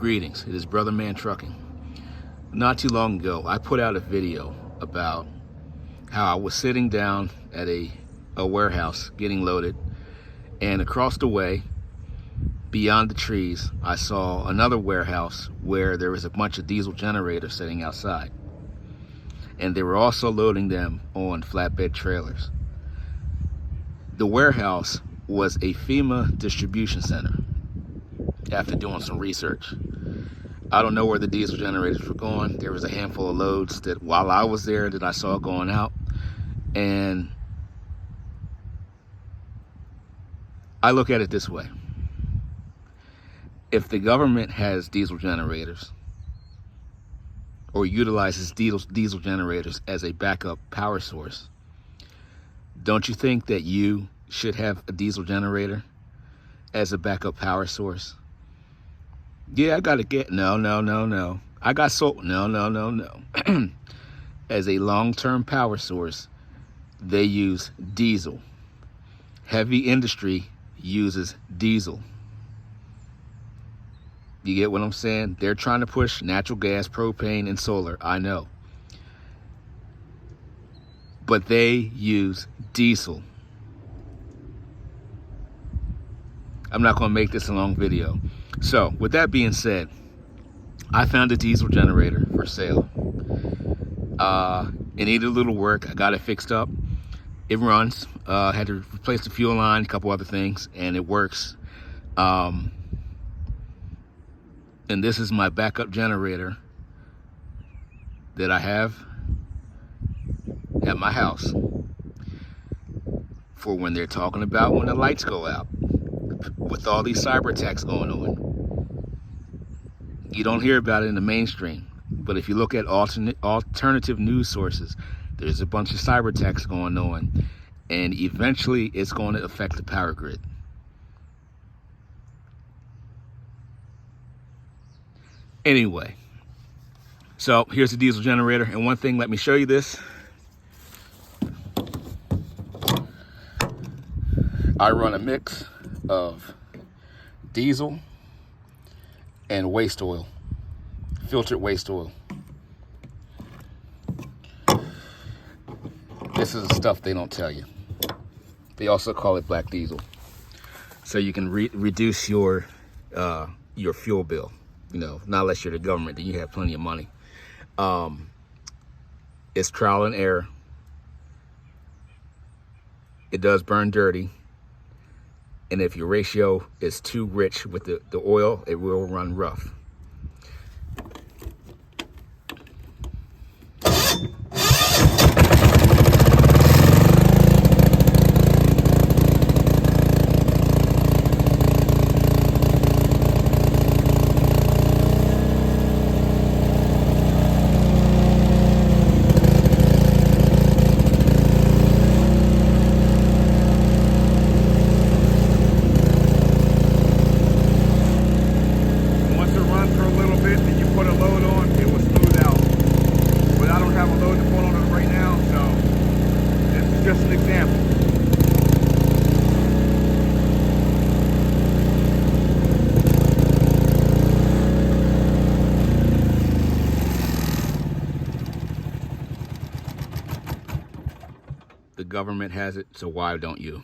Greetings, it is Brother Man Trucking. Not too long ago, I put out a video about how I was sitting down at a warehouse getting loaded, and across the way, beyond the trees, I saw another warehouse where there was a bunch of diesel generators sitting outside. And they were also loading them on flatbed trailers. The warehouse was a FEMA distribution center. After doing some research, I don't know where the diesel generators were going. There was a handful of loads that while I was there that I saw going out, and I look at it this way. If the government has diesel generators or utilizes diesel generators as a backup power source, don't you think that you should have a diesel generator as a backup power source? Yeah, I gotta get, no. I got sold, no. As a long-term power source, they use diesel. Heavy industry uses diesel. You get what I'm saying? They're trying to push natural gas, propane, and solar, I know. But they use diesel. I'm not gonna make this a long video. So, with that being said, I found a diesel generator for sale. It needed a little work. I got it fixed up. It runs. Had to replace the fuel line, a couple other things, and it works. And this is my backup generator that I have at my house for when they're talking about when the lights go out. With all these cyber attacks going on, you don't hear about it in the mainstream, but if you look at alternative news sources, there's a bunch of cyber attacks going on, and eventually it's going to affect the power grid. Anyway, so here's the diesel generator, and one thing, let me show you this. I run a mix of diesel and waste oil, filtered waste oil. This is the stuff they don't tell you. They also call it black diesel, so you can reduce your fuel bill. You know, not unless you're the government, then you have plenty of money. It's trial and error. It does burn dirty. And if your ratio is too rich with the oil, it will run rough. Just an example. The government has it, so why don't you?